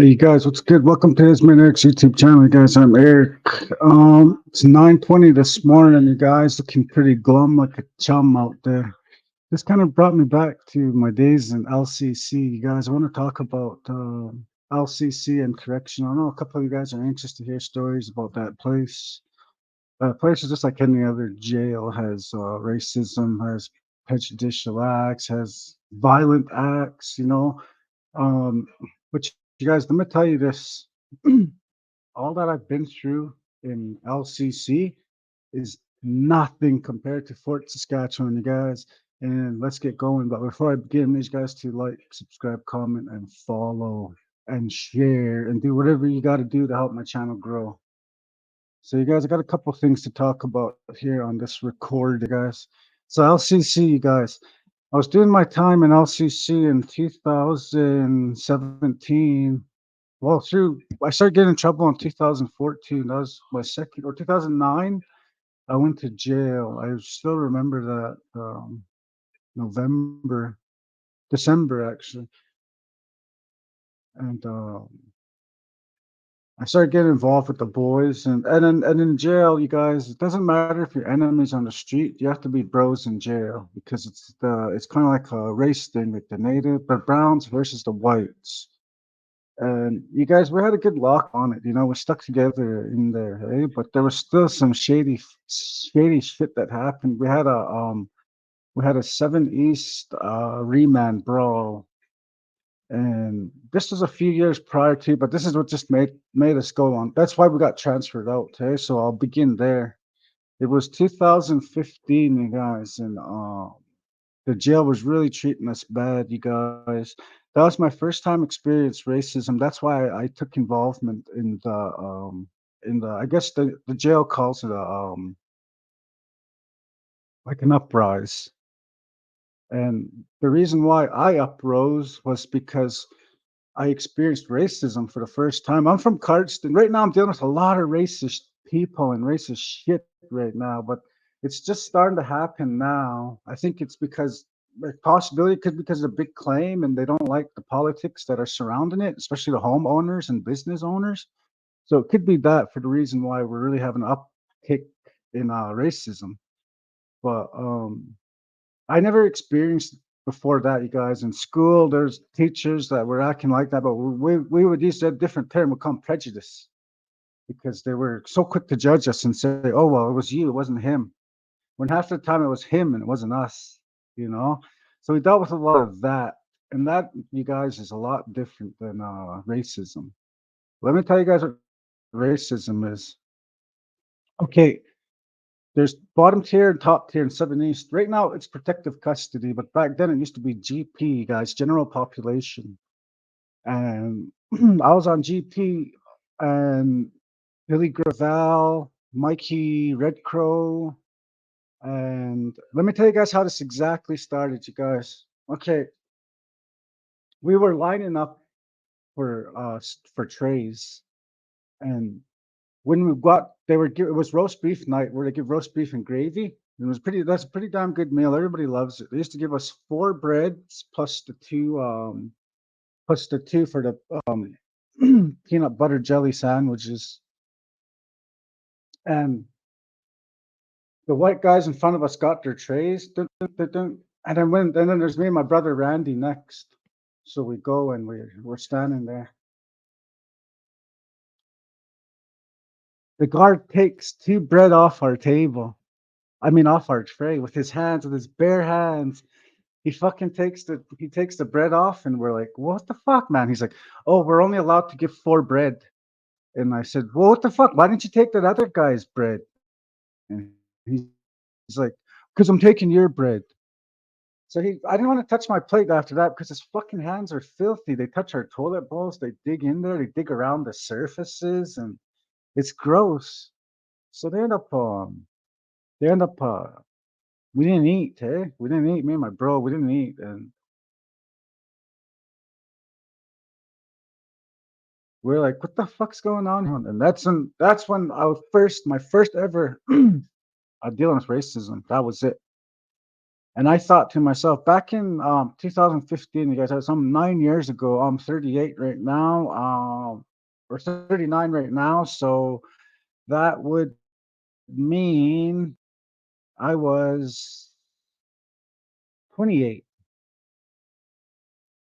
Hey you guys, what's good? Welcome to Esme&Eric's YouTube channel, you guys. I'm Eric. It's 9:20 this morning, you guys, looking pretty glum like a chum out there. This kind of brought me back to my days in LCC, you guys. I want to talk about LCC and Correctional. I know a couple of you guys are anxious to hear stories about that place. That place is just like any other jail. Has racism, has prejudicial acts, has violent acts. Um, but you guys, let me tell you this. All that I've been through in LCC is nothing compared to Fort Saskatchewan, you guys. And let's get going. But before I begin, these guys to like, subscribe, comment, and follow and share and do whatever you got to do to help my channel grow. So, you guys, I got a couple things to talk about here on this record, you guys. So, LCC, you guys. I was doing my time in LCC in 2017. Well, I started getting in trouble in 2014. That was my second, or 2009. I went to jail. I still remember that November, December actually, and I started getting involved with the boys, and in jail, you guys. It doesn't matter if you're enemies on the street. You have to be bros in jail because it's kind of like a race thing, like the browns versus the whites. And you guys, we had a good lock on it. We stuck together in there, hey. But there was still some shady shit that happened. We had a 7 East remand brawl, and this was a few years prior to. But this is what just made us go on. That's why we got transferred out, hey. So I'll begin there. It was 2015, you guys, and the jail was really treating us bad, you guys. That was my first time experience racism. That's why I took involvement in the I guess the jail calls it a like an uprise. And the reason why I uprose was because I experienced racism for the first time. I'm from Cardston. Right now I'm dealing with a lot of racist people and racist shit right now, but it's just starting to happen now. I think it's because the possibility could because of a big claim and they don't like the politics that are surrounding it, especially the homeowners and business owners. So it could be that for the reason why we're really having an uptick in racism. But I never experienced before that, you guys. In school, there's teachers that were acting like that, but we would use a different term. We call them prejudice because they were so quick to judge us and say, "Oh well, it was you, it wasn't him." When half the time it was him and it wasn't us, you know. So we dealt with a lot of that, and that, you guys, is a lot different than racism. Let me tell you guys what racism is. Okay, there's bottom tier and top tier in Southern East. Right now, it's protective custody, but back then it used to be GP, guys, general population. And I was on GP, and Billy Gravel, Mikey Red Crow, and let me tell you guys how this exactly started, you guys. Okay, we were lining up for trays, and when we got, it was roast beef night where they give roast beef and gravy. And that's a pretty damn good meal. Everybody loves it. They used to give us four breads plus the two for the peanut butter jelly sandwiches. And the white guys in front of us got their trays. Dun, dun, dun, dun. And then there's me and my brother Randy next. So we go and we're standing there. The guard takes two bread off our table. I mean, off our tray with his hands, with his bare hands. He takes the bread off, and we're like, "What the fuck, man?" He's like, "Oh, we're only allowed to give four bread." And I said, "Well, what the fuck? Why didn't you take that other guy's bread?" And he's like, "Because I'm taking your bread." So I didn't want to touch my plate after that because his fucking hands are filthy. They touch our toilet bowls. They dig in there. They dig around the surfaces, and it's gross. So they end up. We didn't eat, hey? We didn't eat. Me and my bro, we didn't eat, and we're like, "What the fuck's going on?" And that's when my first ever dealing with racism. That was it. And I thought to myself, back in 2015, you guys, that's some 9 years ago. I'm 38 right now, or 39 right now. So that would mean I was 28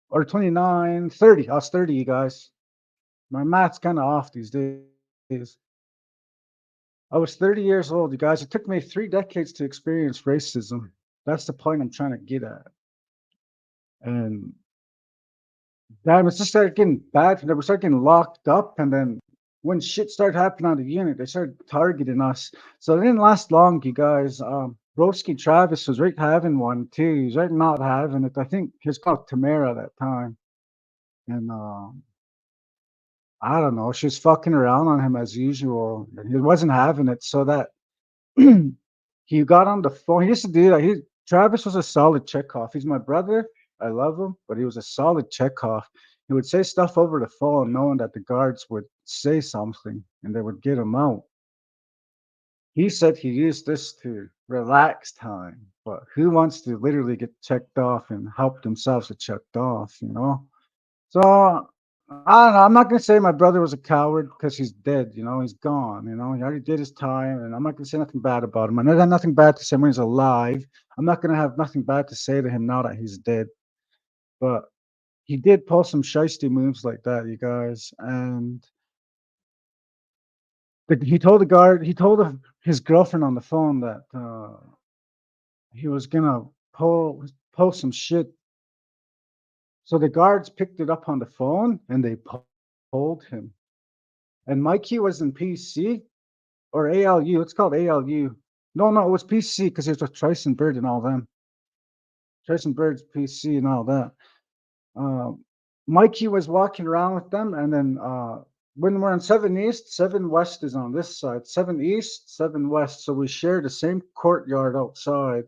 or 29, 30. I was 30, you guys. My math's kind of off these days. I was 30 years old, you guys. It took me 3 decades to experience racism. That's the point I'm trying to get at. And damn, it just started getting bad. We started getting locked up, and then when shit started happening on the unit, they started targeting us. So it didn't last long, you guys. Broski Travis was right having one too. He was right not having it. I think he was called Tamara that time, and I don't know. She was fucking around on him as usual, and he wasn't having it. So that he got on the phone. He used to do that. Travis was a solid checkoff. He's my brother. I love him, but he was a solid checkoff. He would say stuff over the phone, knowing that the guards would say something and they would get him out. He said he used this to relax time, but who wants to literally get checked off and help themselves get checked off, you know? So I don't know. I'm not gonna say my brother was a coward because he's dead. You know, he's gone. You know, he already did his time, and I'm not gonna say nothing bad about him. I never had nothing bad to say when he's alive. I'm not gonna have nothing bad to say to him now that he's dead. But he did pull some shiesty moves like that, you guys. And he told the guard, he told his girlfriend on the phone that he was gonna pull some shit. So the guards picked it up on the phone and they pulled him. And Mikey was in PC or ALU. It's called ALU. No, no, it was PC because it was with Trice and Bird and all them. Trice and Bird's PC and all that. Uh, Mikey was walking around with them, and then when we're on 7 East, 7 West is on this side. 7 East, 7 West. So we share the same courtyard outside.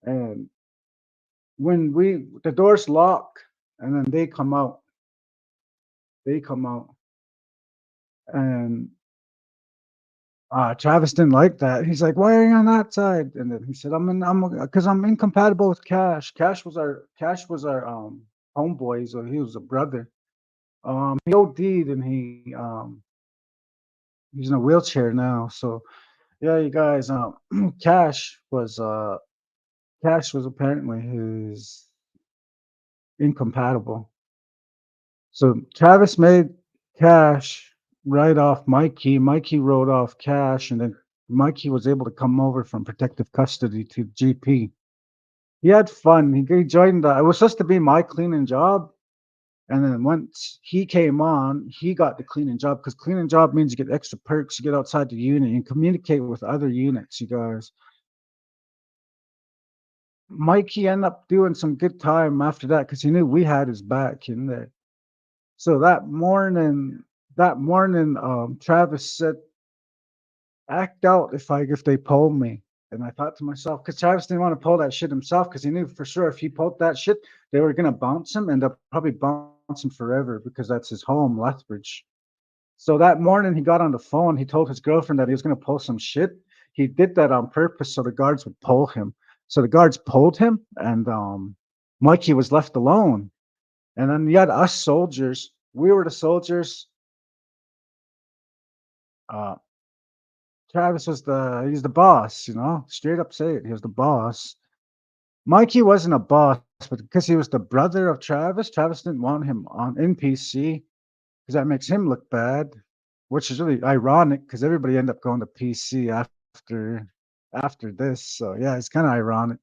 And when the doors lock, and then they come out, and Travis didn't like that. He's like, "Why are you on that side?" And then he said, because I'm incompatible with Cash. Cash was our homeboy, so he was a brother. He OD'd and he's in a wheelchair now. So yeah, you guys, Cash was apparently his incompatible. So Travis made Cash write off Mikey. Mikey wrote off Cash, and then Mikey was able to come over from protective custody to GP. He had fun. He joined. It was supposed to be my cleaning job, and then once he came on, he got the cleaning job because cleaning job means you get extra perks. You get outside the unit and communicate with other units. You guys, Mikey ended up doing some good time after that because he knew we had his back in there. So that morning, Travis said, "Act out if they pull me." And I thought to myself, because Travis didn't want to pull that shit himself, because he knew for sure if he pulled that shit, they were gonna bounce him, and they'll probably bounce him forever because that's his home, Lethbridge. So that morning, he got on the phone. He told his girlfriend that he was gonna pull some shit. He did that on purpose so the guards would pull him. So the guards pulled him, and Mikey was left alone. And then you had us soldiers. We were the soldiers. Uh, Travis he's the boss, straight up say it. He was the boss. Mikey wasn't a boss, but because he was the brother of Travis, Travis didn't want him on NPC because that makes him look bad, which is really ironic because everybody ended up going to PC after this. So yeah, it's kind of ironic.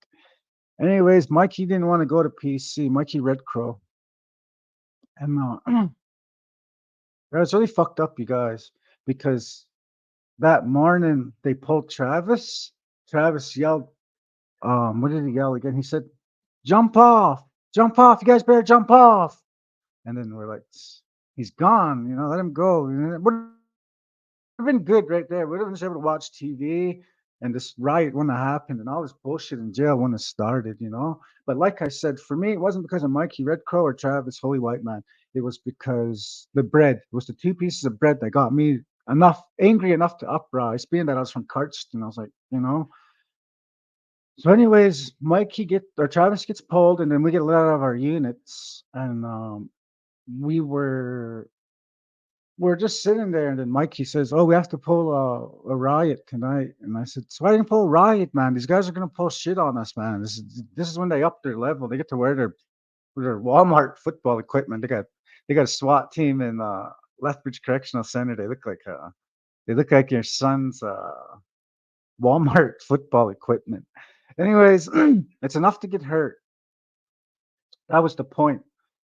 Anyways, Mikey didn't want to go to PC. Mikey Red Crow, and that was really fucked up, you guys, because that morning they pulled Travis. Travis yelled, what did he yell again? He said, "Jump off! Jump off! You guys better jump off!" And then we're like, "He's gone, let him go." And it would have been good right there. We would have been able to watch TV and this riot wouldn't have happened and all this bullshit in jail wouldn't have started. But like I said, for me, it wasn't because of Mikey Red Crow or Travis HolyWhiteMan. It was because the bread. It was the two pieces of bread that got me angry enough to uprise, being that I was from Cardston. I was like, So, anyways, Travis gets pulled, and then we get let out of our units, and we we're just sitting there, and then Mikey says, "Oh, we have to pull a riot tonight." And I said, "So why didn't you pull a riot, man? These guys are gonna pull shit on us, man. This is when they up their level. They get to wear their Walmart football equipment. They got a SWAT team in Lethbridge Correctional Center. They look like your son's Walmart football equipment. Anyways, it's enough to get hurt. That was the point.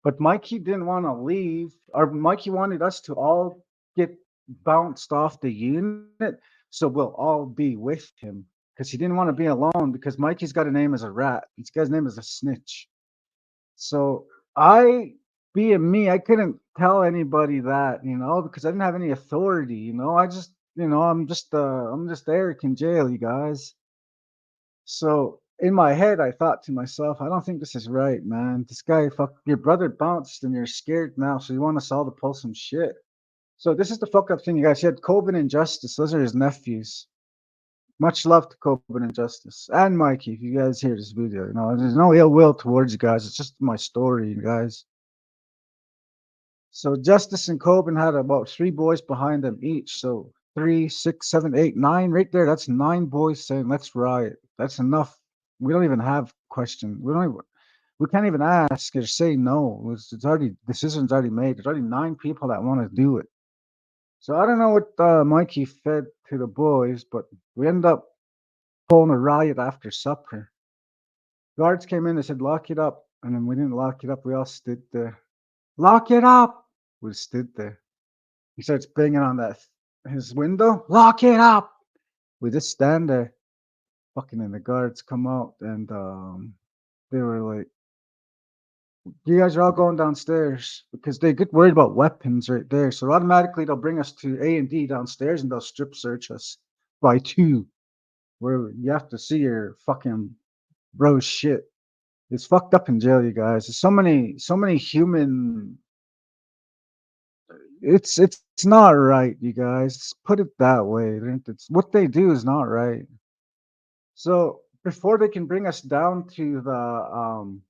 But Mikey didn't want to leave, or Mikey wanted us to all get bounced off the unit, so we'll all be with him because he didn't want to be alone. Because Mikey's got a name as a rat. This guy's name is a snitch. So I, being me, I couldn't tell anybody that, because I didn't have any authority. I'm just Eric in jail, you guys. So in my head, I thought to myself, I don't think this is right, man. This guy, fuck, your brother bounced and you're scared now, so you want us all to pull some shit. So this is the fuck up thing, you guys. He had Coben and Justice. Those are his nephews. Much love to Coben and Justice and Mikey. If you guys hear this video, there's no ill will towards you guys. It's just my story, you guys. So Justice and Coben had about three boys behind them each. So three, six, seven, eight, nine, right there. That's nine boys saying, "Let's riot." That's enough. We don't even have question. We can't even ask or say no. It's already decisions already made. There's already nine people that want to do it. So I don't know what Mikey fed to the boys, but we ended up pulling a riot after supper. Guards came in. They said, "Lock it up," and then we didn't lock it up. We all stood there. Lock it up. We stood there. He starts banging on his window. Lock it up. We just stand there, fucking, and the guards come out, and they were like, "You guys are all going downstairs," because they get worried about weapons right there. So automatically they'll bring us to A&D downstairs, and they'll strip search us by two, where you have to see your fucking bro shit. It's fucked up in jail, you guys. There's so many human. It's not right, you guys. Put it that way. It's what they do is not right. So before they can bring us down to the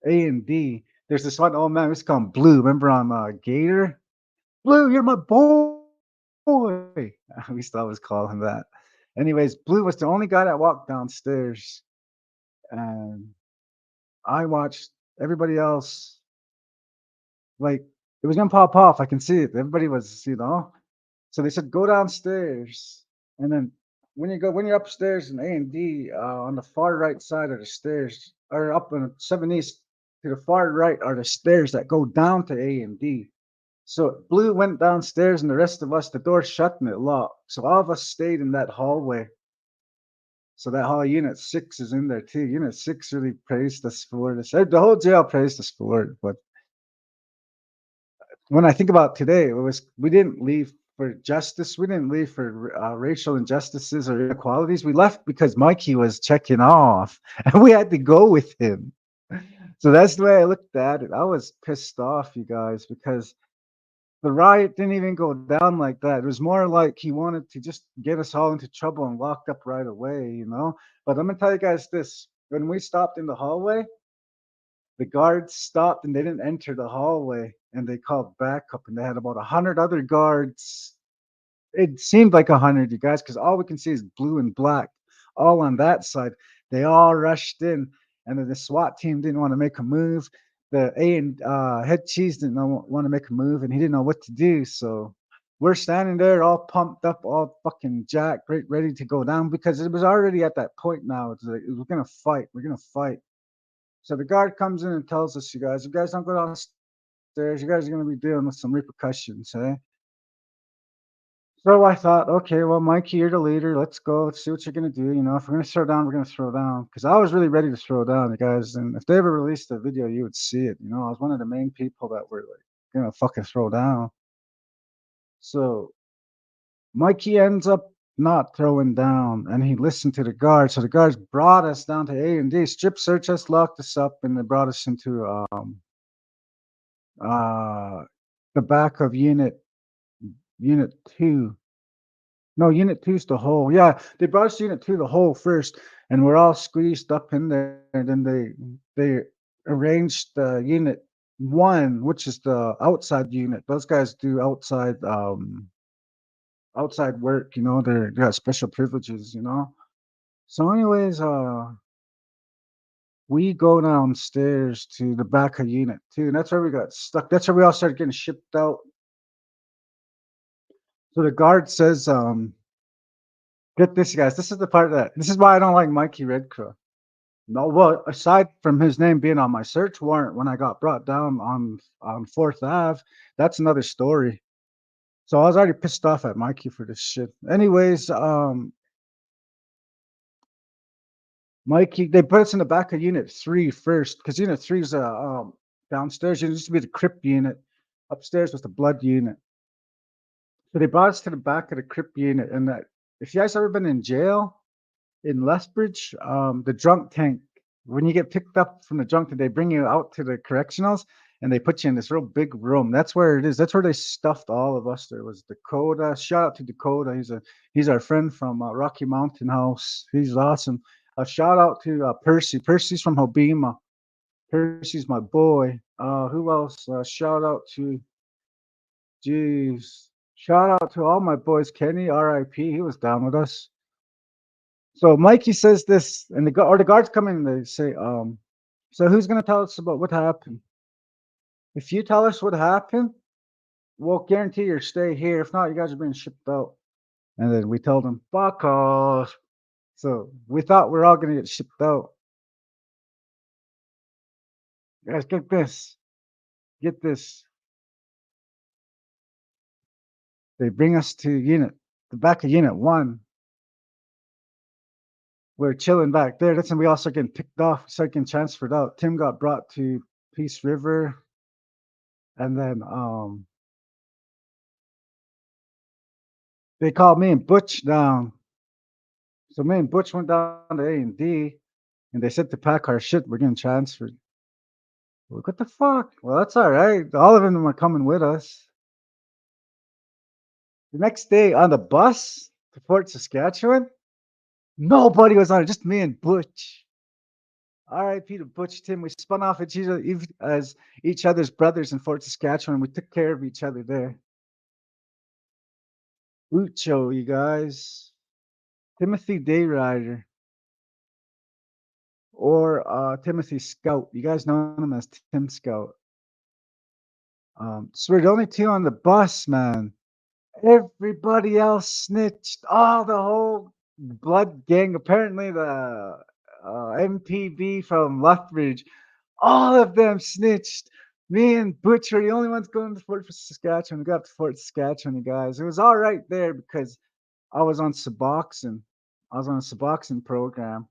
A&D, there's this one old man. We used to call him Blue. Remember on Gator? Blue, you're my boy. We used to always call him that. Anyways, Blue was the only guy that walked downstairs, and I watched everybody else. Like, it was gonna pop off. I can see it. Everybody was. So they said go downstairs, and then when you're upstairs in A&D, on the far right side of the stairs, or up in 7 East, to the far right are the stairs that go down to A&D. So Blue went downstairs, and the rest of us, the door shut and it locked. So all of us stayed in that hallway. So that whole Unit 6 is in there too. Unit 6 really praised us for this. The whole jail praised us for it, but when I think about today, we didn't leave for justice. We didn't leave for racial injustices or inequalities. We left because Mikey was checking off, and we had to go with him. So that's the way I looked at it. I was pissed off, you guys, because the riot didn't even go down like that. It was more like he wanted to just get us all into trouble and locked up right away. But I'm gonna tell you guys this: when we stopped in the hallway, the guards stopped and they didn't enter the hallway, and they called backup, and they had about 100 other guards. It seemed like 100, you guys, because all we can see is blue and black all on that side. They all rushed in, and then the SWAT team didn't want to make a move. The A and head cheese didn't want to make a move, and he didn't know what to do. So we're standing there all pumped up, all fucking jacked, ready to go down, because it was already at that point now. It's like, we're gonna fight. We're gonna fight. So the guard comes in and tells us, you guys don't go downstairs. You guys are going to be dealing with some repercussions, eh? So I thought, okay, well, Mikey, you're the leader. Let's go. Let's see what you're going to do. If we're going to throw down, we're going to throw down. Because I was really ready to throw down, you guys. And if they ever released the video, you would see it. I was one of the main people that were like, going to fucking throw down. So Mikey ends up not throwing down, and he listened to the guards. So the guards brought us down to A&D, strip search us, locked us up, and they brought us into uh, the back of Unit 2. No, Unit 2 is the hole. Yeah, they brought us to Unit 2, the hole first, and we're all squeezed up in there. And then they arranged the Unit 1, which is the outside unit. Those guys do outside work. They got special privileges. So, anyways, we go downstairs to the back of Unit 2, and that's where we got stuck. That's where we all started getting shipped out. So the guard says, get this, guys. This is the part that this is why I don't like Mikey Redcrow. No, well, aside from his name being on my search warrant when I got brought down on Fourth Ave, that's another story. So I was already pissed off at Mikey for this shit. Anyways, Mikey, they put us in the back of Unit 3 first because Unit 3 is downstairs. It used to be the crypt unit. Upstairs was the blood unit. So they brought us to the back of the crypt unit, and that if you guys ever been in jail in Lethbridge, the drunk tank, when you get picked up from the drunk tank, they bring you out to the correctionals and they put you in this real big room. That's where it is. That's where they stuffed all of us. There was Dakota. Shout out to Dakota. He's our friend from Rocky Mountain House. He's awesome. A shout out to Percy. Percy's from Hobima. Percy's my boy. Who else? Shout out to Jeez. Shout out to all my boys. Kenny, R.I.P. He was down with us. So Mikey says this, and the guards come in and they say, so who's gonna tell us about what happened? If you tell us what happened, we'll guarantee your stay here. If not, you guys are being shipped out. And then we told them, fuck off. So we thought we are all gonna get shipped out. Guys, get this. Get this. They bring us to the back of unit 1. We're chilling back there. That's when we all start getting picked off, start getting transferred out. Tim got brought to Peace River, and then they called me and Butch down. So me and Butch went down to A&D, and they said to pack our shit. We're getting transferred. Like, what the fuck? Well, that's all right. All of them are coming with us. The next day on the bus to Fort Saskatchewan, nobody was on it, just me and Butch. R.I.P. to Butch Tim. We spun off as each other's brothers in Fort Saskatchewan. We took care of each other there. Ucho, you guys. Timothy Dayrider. Or Timothy Scout. You guys know him as Tim Scout. So we're the only two on the bus, man. Everybody else snitched. Oh, the whole blood gang. Apparently, the MPB from Lethbridge, all of them snitched. Me and Butch were the only ones going to Fort Saskatchewan. We got to Fort Saskatchewan, you guys. It was all right there because I was on Suboxone. I was on a Suboxone program.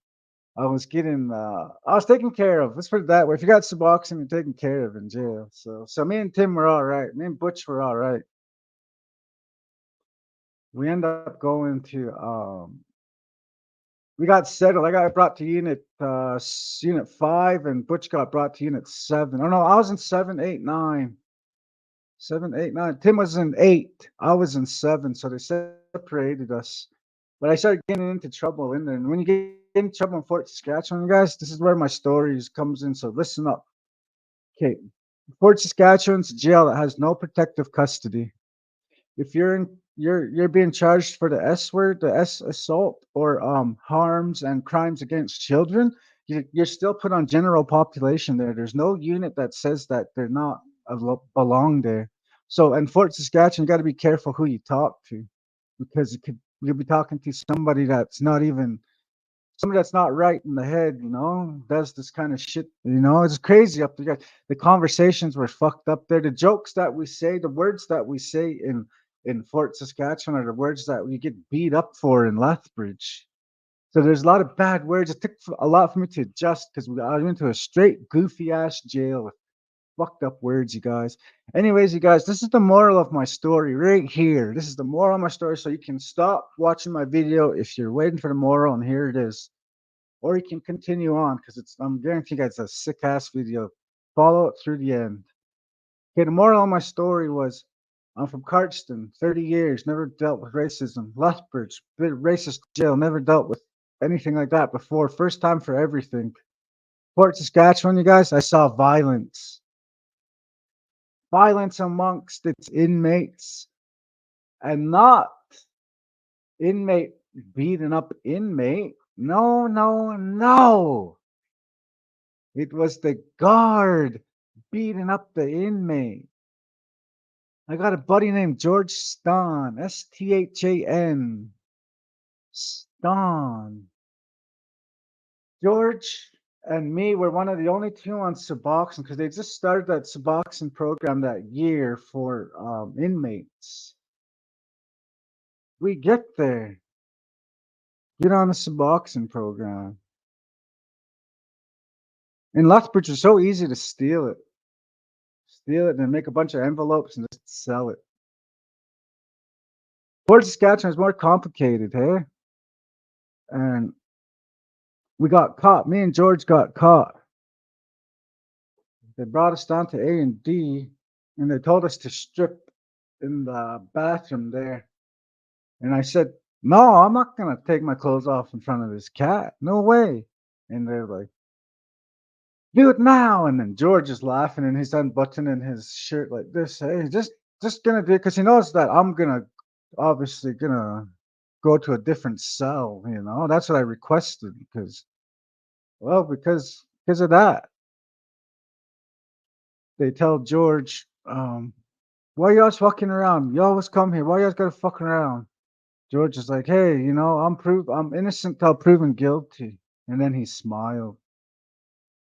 I was taken care of. Let's put it that way. If you got Suboxone, you're taken care of in jail. So me and Tim were all right. Me and Butch were all right. We end up going to we got settled. I got brought to unit 5, and Butch got brought to unit 7. Oh no, I was in 7, 8, 9. 7, 8, 9. Tim was in 8. I was in 7, so they separated us. But I started getting into trouble in there. And when you get in trouble in Fort Saskatchewan, guys, this is where my stories comes in. So listen up. Okay. Fort Saskatchewan's a jail that has no protective custody. If you're being charged for the S word, the S assault, or harms and crimes against children, you're still put on general population there. There's no unit that says that they're not belong there. So in Fort Saskatchewan, you got to be careful who you talk to, because you'll be talking to somebody that's not right in the head, does this kind of shit. It's crazy up there. The conversations were fucked up there. The jokes that we say, the words that we say in Fort Saskatchewan are the words that we get beat up for in Lethbridge. So there's a lot of bad words. It took a lot for me to adjust because I went to a straight goofy ass jail with fucked up words, you guys. Anyways, you guys, this is the moral of my story right here. This is the moral of my story. So you can stop watching my video if you're waiting for the moral, and here it is. Or you can continue on because I'm guaranteeing you guys a sick ass video. Follow it through the end. Okay, the moral of my story was I'm from Cardston, 30 years, never dealt with racism. Lethbridge, bit racist jail, never dealt with anything like that before. First time for everything. Fort Saskatchewan, you guys, I saw violence. Violence amongst its inmates, and not inmate beating up inmate. No, no, no. It was the guard beating up the inmate. I got a buddy named George Stan, Sthan. Stan. George and me were one of the only two on Suboxone because they just started that Suboxone program that year for inmates. We get there, get on the Suboxone program. In Lethbridge, it's so easy to steal it. Steal it and make a bunch of envelopes and just sell it. Fort Saskatchewan is more complicated, hey? And we got caught. Me and George got caught. They brought us down to A&D, and they told us to strip in the bathroom there. And I said, "No, I'm not gonna take my clothes off in front of this cat. No way." And they're like, "Do it now." And then George is laughing, and he's unbuttoning his shirt like this. Hey, just gonna do it because he knows that I'm gonna obviously gonna go to a different cell. That's what I requested because, well, because of that. They tell George, "Why you always fucking around? You always come here. Why you always gotta fuck around?" George is like, "Hey, I'm innocent till proven guilty." And then he smiled.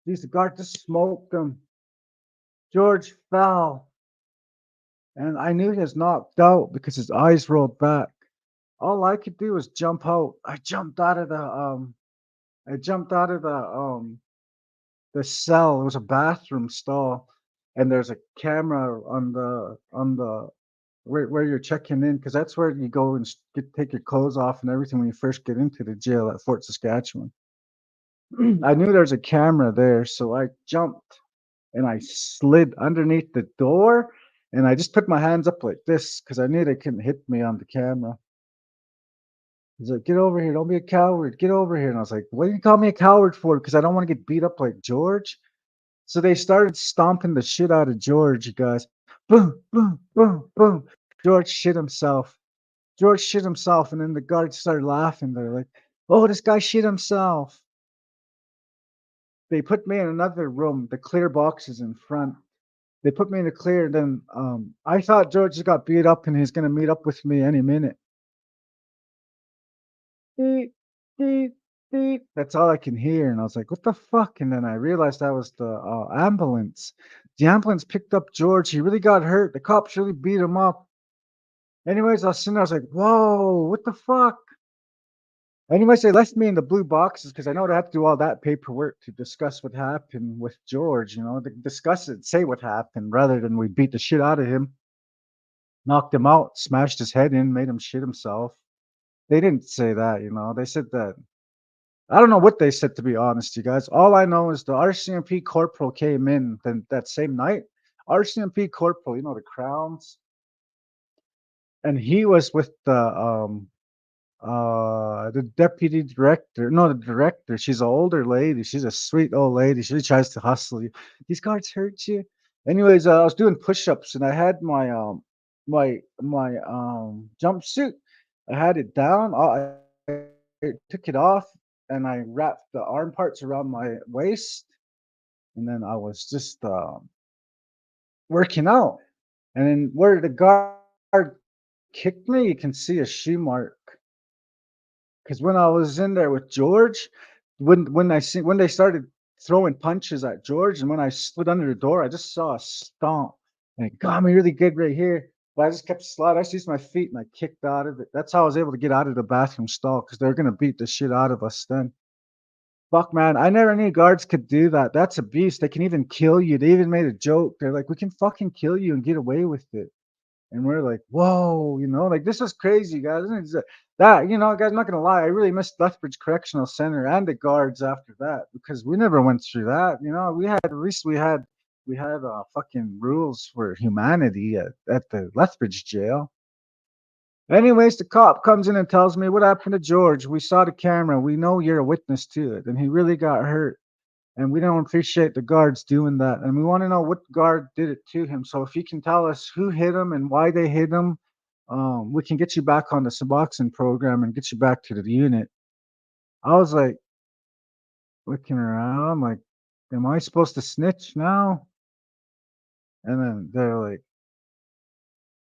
Jeez, the guard just smoked him. George fell, and I knew he was knocked out because his eyes rolled back. All I could do was jump out. I jumped out of the cell. It was a bathroom stall, and there's a camera on the where you're checking in because that's where you go and take your clothes off and everything when you first get into the jail at Fort Saskatchewan. I knew there was a camera there, so I jumped and I slid underneath the door, and I just put my hands up like this because I knew they couldn't hit me on the camera. He's like, "Get over here! Don't be a coward! Get over here!" And I was like, "What do you call me a coward for? Because I don't want to get beat up like George." So they started stomping the shit out of George, you guys. Boom, boom, boom, boom. George shit himself. George shit himself, and then the guards started laughing. They're like, "Oh, this guy shit himself." They put me in another room, the clear boxes in front. They put me in the clear, then I thought George just got beat up and he's gonna meet up with me any minute. Beep, beep, beep. That's all I can hear. And I was like, "What the fuck?" And then I realized that was the ambulance. The ambulance picked up George. He really got hurt. The cops really beat him up. Anyways, I was sitting there, I was like, "Whoa, what the fuck?" Anyways, they left me in the blue boxes because I know they have to do all that paperwork to discuss what happened with George, to discuss it, say what happened, rather than we beat the shit out of him, knocked him out, smashed his head in, made him shit himself. They didn't say that. They said that. I don't know what they said, to be honest, you guys. All I know is the RCMP corporal came in then that same night. RCMP corporal, the crowns, and he was with the deputy director, no, the director. She's an older lady. She's a sweet old lady. She tries to hustle you. These guards hurt you. Anyways, I was doing push-ups and I had my jumpsuit. I had it down. I took it off and I wrapped the arm parts around my waist, and then I was just working out. And then where the guard kicked me, you can see a shoe mark. Because when I was in there with George, when they started throwing punches at George, and when I slid under the door, I just saw a stomp, and it got me really good right here. But I just kept sliding. I just used my feet and I kicked out of it. That's how I was able to get out of the bathroom stall because they're gonna beat the shit out of us then. Fuck, man, I never knew guards could do that. That's abuse. They can even kill you. They even made a joke. They're like, "We can fucking kill you and get away with it." And we're like, "Whoa, like this is crazy, guys." Isn't it? Guys, I'm not gonna lie, I really missed Lethbridge Correctional Center and the guards after that because we never went through that. We had at least we had we had fucking rules for humanity at the Lethbridge jail. Anyways, the cop comes in and tells me what happened to George. We saw the camera. We know you're a witness to it, and he really got hurt. And we don't appreciate the guards doing that. And we want to know what guard did it to him. So if you can tell us who hit him and why they hit him, we can get you back on the Suboxone program and get you back to the unit. I was like looking around, like, am I supposed to snitch now? And then they're like,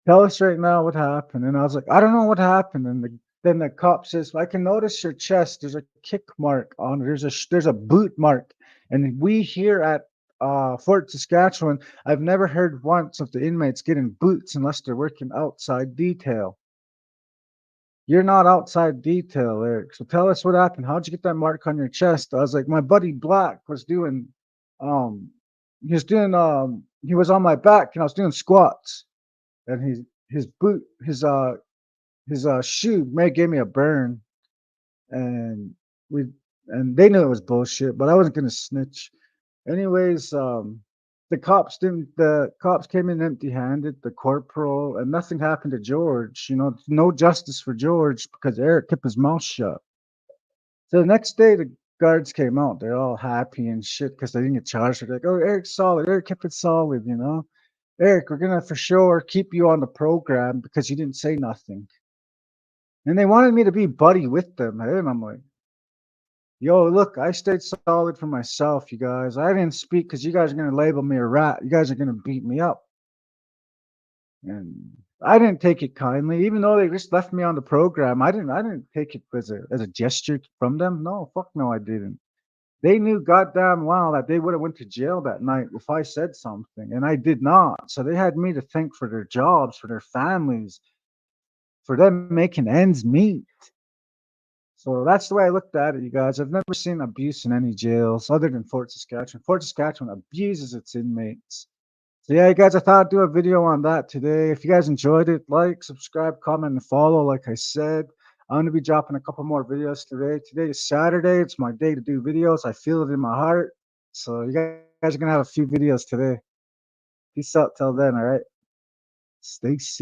tell us right now what happened. And I was like, I don't know what happened. And then the cop says, I can notice your chest. There's a kick mark on it. There's a boot mark. And we here at Fort Saskatchewan, I've never heard once of the inmates getting boots unless they're working outside detail. You're not outside detail, Eric. So tell us what happened. How'd you get that mark on your chest? I was like, my buddy Black was doing, um, he was on my back and I was doing squats, and his boot, his shoe may gave me a burn, and we and they knew it was bullshit, but I wasn't gonna snitch. Anyways, the cops came in empty-handed, the corporal, and nothing happened to George. No justice for George because Eric kept his mouth shut. So the next day, the guards came out. They're all happy and shit because they didn't get charged. They're like, "Oh, Eric's solid. Eric kept it solid. Eric, we're gonna for sure keep you on the program because you didn't say nothing." And they wanted me to be buddy with them. And I'm like, yo, look, I stayed solid for myself, you guys. I didn't speak because you guys are going to label me a rat. You guys are going to beat me up. And I didn't take it kindly, even though they just left me on the program. I didn't take it as a gesture from them. No, fuck no, I didn't. They knew goddamn well that they would have went to jail that night if I said something, and I did not. So they had me to thank for their jobs, for their families, for them making ends meet. So that's the way I looked at it, you guys. I've never seen abuse in any jails other than Fort Saskatchewan. Fort Saskatchewan abuses its inmates. So yeah, you guys, I thought I'd do a video on that today. If you guys enjoyed it, like, subscribe, comment, and follow. Like I said, I'm gonna be dropping a couple more videos today. Today is Saturday. It's my day to do videos. I feel it in my heart. So you guys are gonna have a few videos today. Peace out till then, all right? Stay safe.